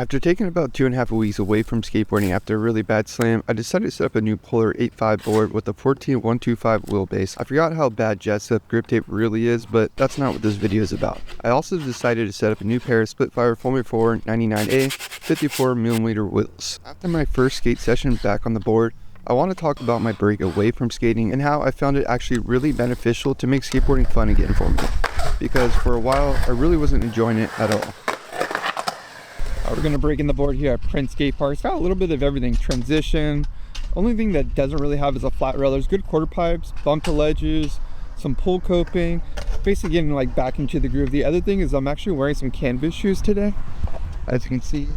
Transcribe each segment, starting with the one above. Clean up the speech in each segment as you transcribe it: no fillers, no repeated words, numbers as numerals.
After taking about 2.5 weeks away from skateboarding after a really bad slam, I decided to set up a new Polar 8.5 board with a 14125 wheelbase. I forgot how bad Jessup grip tape really is, but that's not what this video is about. I also decided to set up a new pair of Splitfire 4x4 99A 54mm wheels. After my first skate session back on the board, I want to talk about my break away from skating and how I found it actually really beneficial to make skateboarding fun again for me. Because for a while, I really wasn't enjoying it at all. We're going to break in the board here at Prince Skate Park. It's got a little bit of everything. Transition. Only thing that doesn't really have is a flat rail. There's good quarter pipes, bump to ledges, some pull coping. Basically getting like back into the groove. The other thing is I'm actually wearing some canvas shoes today, as you can see.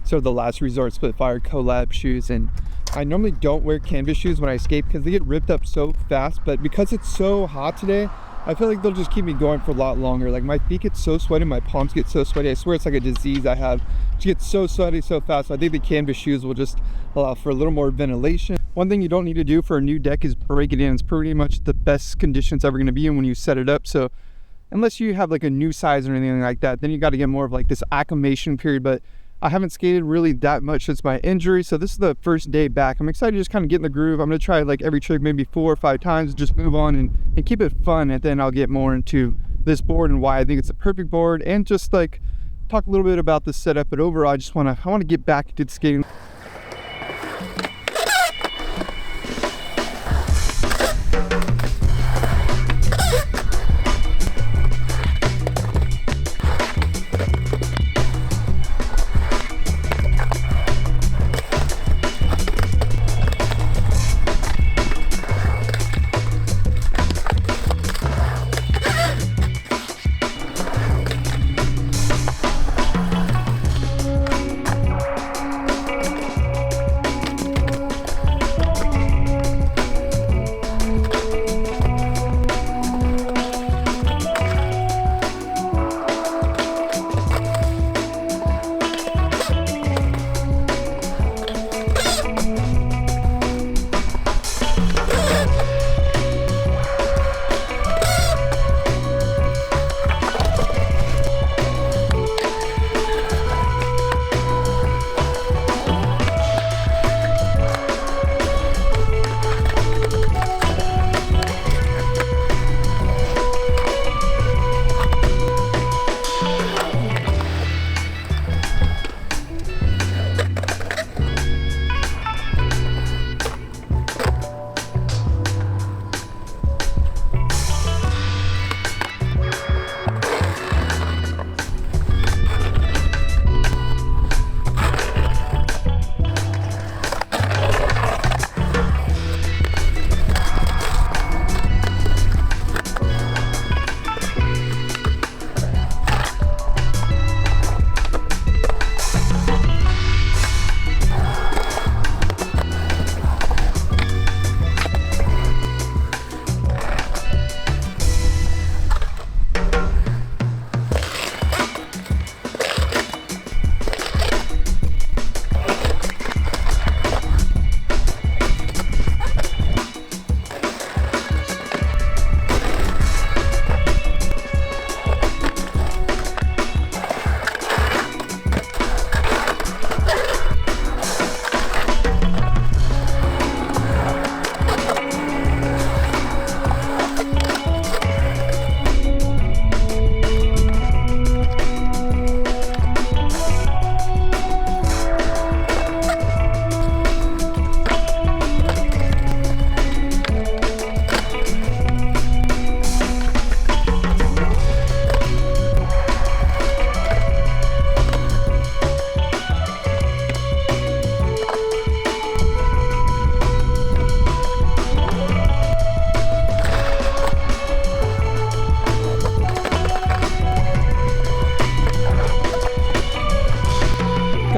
So the Last Resort Splitfire collab shoes, and I normally don't wear canvas shoes when I skate because they get ripped up so fast, but because it's so hot today, I feel like they'll just keep me going for a lot longer. Like my feet get so sweaty, my palms get so sweaty. I swear it's like a disease I have. Just get so sweaty so fast. So I think the canvas shoes will just allow for a little more ventilation. One thing you don't need to do for a new deck is break it in. It's pretty much the best conditions ever gonna be in when you set it up. So unless you have like a new size or anything like that, then you gotta get more of like this acclimation period. But I haven't skated really that much since my injury, so this is the first day back. I'm excited to just kind of get in the groove. I'm going to try like every trick maybe 4 or 5 times, just move on and keep it fun, and then I'll get more into this board and why I think it's a perfect board, and just like talk a little bit about the setup. But overall, I want to get back into the skating.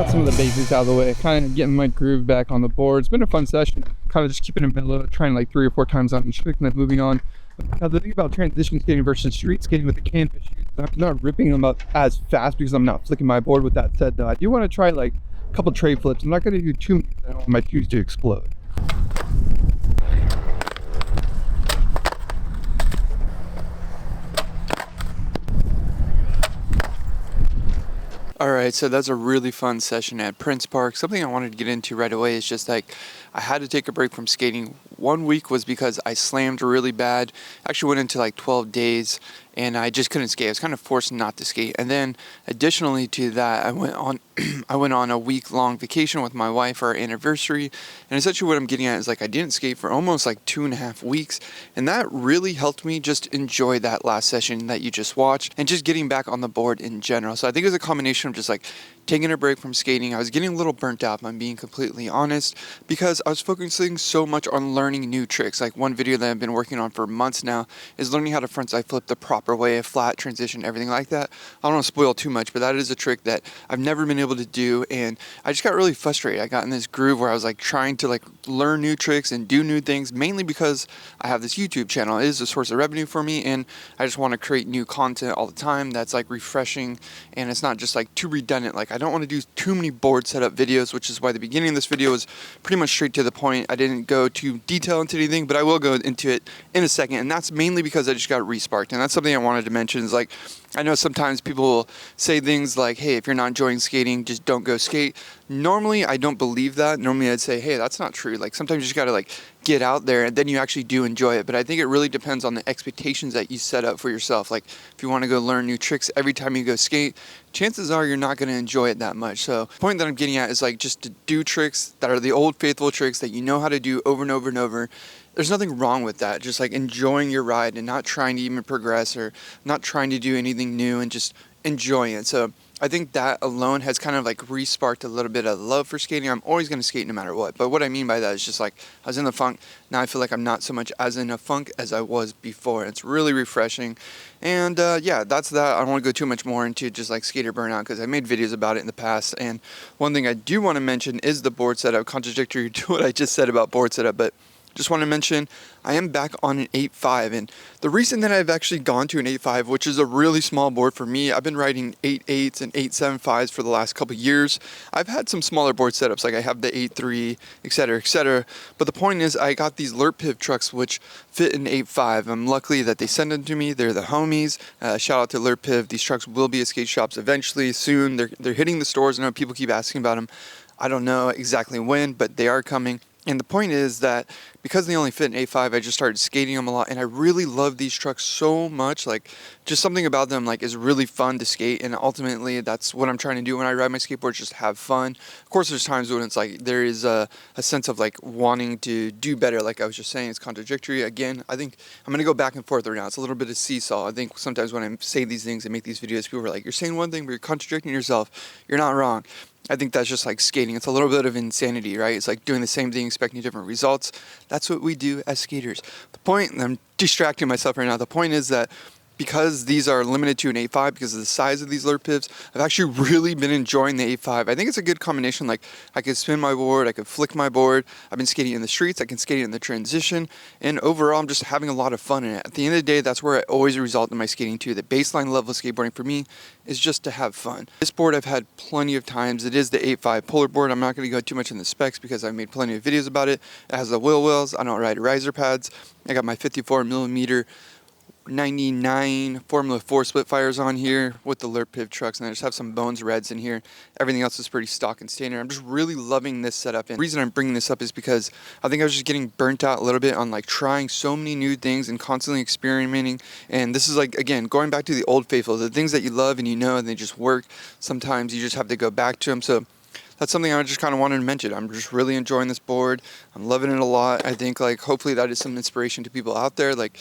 Some of the basics out of the way, kind of getting my groove back on the board. It's been a fun session, kind of just keeping it mellow, trying like 3 or 4 times on each trick and then moving on. Now the thing about transition skating versus street skating with the canvas shoes, I'm not ripping them up as fast because I'm not flicking my board. With that said though, I do want to try like a couple tray flips. I'm not going to do too many, I don't want my shoes to explode. Alright, so that's a really fun session at Prince Park. Something I wanted to get into right away is just like I had to take a break from skating. 1 week was because I slammed really bad. Actually went into like 12 days and I just couldn't skate. I was kind of forced not to skate. And then additionally to that, I went on I went on a week-long vacation with my wife for our anniversary. And essentially what I'm getting at is like I didn't skate for almost like 2.5 weeks. And that really helped me just enjoy that last session that you just watched and just getting back on the board in general. So I think it was a combination of just like taking a break from skating. I was getting a little burnt out, if I'm being completely honest, because I was focusing so much on learning new tricks. Like one video that I've been working on for months now is learning how to frontside flip the proper way, a flat transition, everything like that. I don't want to spoil too much, but that is a trick that I've never been able to do, and I just got really frustrated. I got in this groove where I was like trying to like learn new tricks and do new things, mainly because I have this YouTube channel. It is a source of revenue for me, and I just want to create new content all the time that's like refreshing, and it's not just like too redundant. Like I don't want to do too many board setup videos, which is why the beginning of this video was pretty much straight to the point. I didn't go too detailed into anything, but I will go into it in a second, and that's mainly because I just got resparked, and that's something I wanted to mention is like I know sometimes people will say things like, hey, if you're not enjoying skating, just don't go skate. Normally, I don't believe that. Normally, I'd say, hey, that's not true. Like sometimes you just gotta like get out there and then you actually do enjoy it. But I think it really depends on the expectations that you set up for yourself. Like if you want to go learn new tricks every time you go skate, chances are you're not going to enjoy it that much. So the point that I'm getting at is like just to do tricks that are the old faithful tricks that you know how to do over and over and over. There's nothing wrong with that. Just like enjoying your ride and not trying to even progress or not trying to do anything new and just enjoying it. So I think that alone has kind of like resparked a little bit of love for skating. I'm always going to skate no matter what. But what I mean by that is just like I was in the funk. Now I feel like I'm not so much as in a funk as I was before. It's really refreshing. And yeah, that's that. I don't want to go too much more into just like skater burnout because I made videos about it in the past. And one thing I do want to mention is the board setup, contradictory to what I just said about board setup. But just want to mention I am back on an 8.5, and the reason that I've actually gone to an 8.5, which is a really small board for me, I've been riding 8.8s and 8.75s for the last couple years. I've had some smaller board setups, like I have the 8.3, etc., but the point is I got these LurpPiv trucks which fit an 8.5. I'm lucky that they send them to me. They're the homies. Shout out to LurpPiv. These trucks will be at skate shops eventually soon. They're hitting the stores. I know people keep asking about them. I don't know exactly when, but they are coming. And the point is that because they only fit an 8.5, I just started skating them a lot, and I really love these trucks so much. Like, just something about them like is really fun to skate, and ultimately that's what I'm trying to do when I ride my skateboard, just have fun. Of course, there's times when it's like there is a sense of like wanting to do better. Like I was just saying, it's contradictory. Again, I think I'm gonna go back and forth right now. It's a little bit of seesaw. I think sometimes when I say these things and make these videos, people are like, "You're saying one thing, but you're contradicting yourself." You're not wrong. I think that's just like skating. It's a little bit of insanity, right? It's like doing the same thing, expecting different results. That's what we do as skaters. The point, and I'm distracting myself right now, the point is that because these are limited to an 8.5 because of the size of these LurpPivs, I've actually really been enjoying the 8.5. I think it's a good combination. Like I could spin my board, I could flick my board. I've been skating in the streets, I can skate in the transition, and overall I'm just having a lot of fun in it. At the end of the day, that's where I always result in my skating too. The baseline level of skateboarding for me is just to have fun. This board I've had plenty of times. It is the 8.5 polar board. I'm not going to go too much in the specs because I've made plenty of videos about it. It has the wheel wells. I don't ride riser pads. I got my 54 millimeter 99 Formula 4 split fires on here with the LurpPiv trucks, and I just have some Bones Reds in here. Everything else is pretty stock and standard. I'm just really loving this setup, and the reason I'm bringing this up is because I think I was just getting burnt out a little bit on like trying so many new things and constantly experimenting. And this is like, again, going back to the old faithful, the things that you love and you know and they just work. Sometimes you just have to go back to them. So that's something I just kind of wanted to mention. I'm just really enjoying this board. I'm loving it a lot. I think like hopefully that is some inspiration to people out there. Like,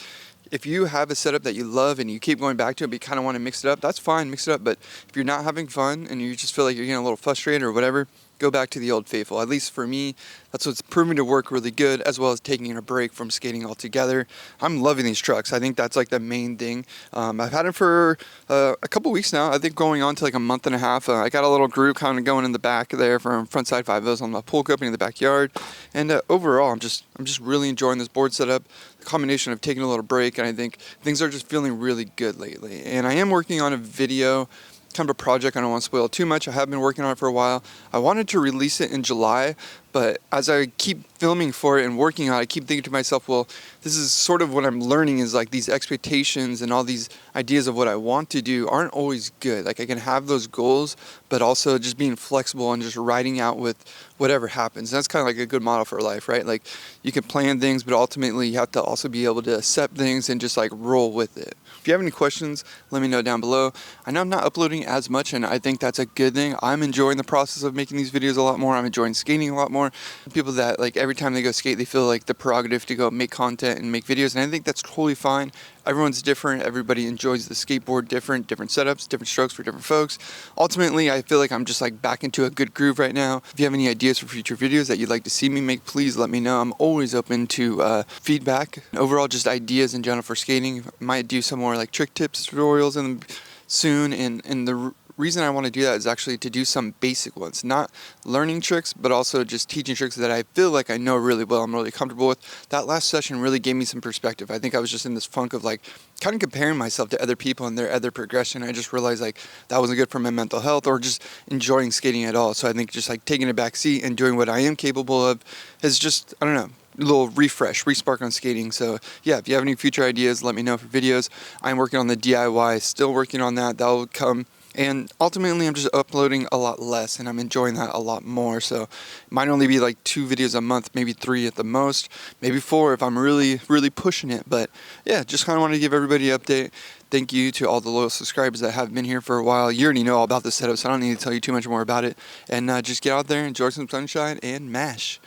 if you have a setup that you love and you keep going back to it, but you kind of want to mix it up, that's fine, mix it up. But if you're not having fun and you just feel like you're getting a little frustrated or whatever, go back to the old faithful. At least for me, that's what's proven to work really good, as well as taking a break from skating altogether. I'm loving these trucks. I think that's like the main thing. I've had them for a couple weeks now. I think going on to like a month and a half. I got a little groove kind of going in the back there from frontside 5.0s on my pool coping in the backyard. And overall, I'm just really enjoying this board setup. The combination of taking a little break, and I think things are just feeling really good lately. And I am working on a video, kind of a project. I don't want to spoil too much. I have been working on it for a while. I wanted to release it in July, but But as I keep filming for it and working on it, I keep thinking to myself, well, this is sort of what I'm learning, is like these expectations and all these ideas of what I want to do aren't always good. Like I can have those goals, but also just being flexible and just riding out with whatever happens. That's kind of like a good model for life, right? Like you can plan things, but ultimately you have to also be able to accept things and just like roll with it. If you have any questions, let me know down below. I know I'm not uploading as much, and I think that's a good thing. I'm enjoying the process of making these videos a lot more. I'm enjoying skating a lot more. People that like every time they go skate, they feel like the prerogative to go make content and make videos, and I think that's totally fine. Everyone's different. Everybody enjoys the skateboard different setups, different strokes for different folks. Ultimately, I feel like I'm just like back into a good groove right now. If you have any ideas for future videos that you'd like to see me make, please let me know. I'm always open to feedback. Overall, just ideas in general for skating. Might do some more like trick tips, tutorials soon, and the reason I want to do that is actually to do some basic ones, not learning tricks, but also just teaching tricks that I feel like I know really well, I'm really comfortable with. That last session really gave me some perspective. I think I was just in this funk of like kind of comparing myself to other people and their other progression. I just realized like that wasn't good for my mental health or just enjoying skating at all. So I think just like taking a back seat and doing what I am capable of is just, I don't know, a little refresh, respark on skating. So yeah, if you have any future ideas, let me know for videos. I'm working on the DIY, still working on that. That'll come. And ultimately, I'm just uploading a lot less, and I'm enjoying that a lot more. So it might only be like 2 videos a month, maybe 3 at the most, maybe 4 if I'm really, really pushing it. But yeah, just kind of wanted to give everybody an update. Thank you to all the loyal subscribers that have been here for a while. You already know all about the setup, so I don't need to tell you too much more about it. And just get out there, enjoy some sunshine, and mash.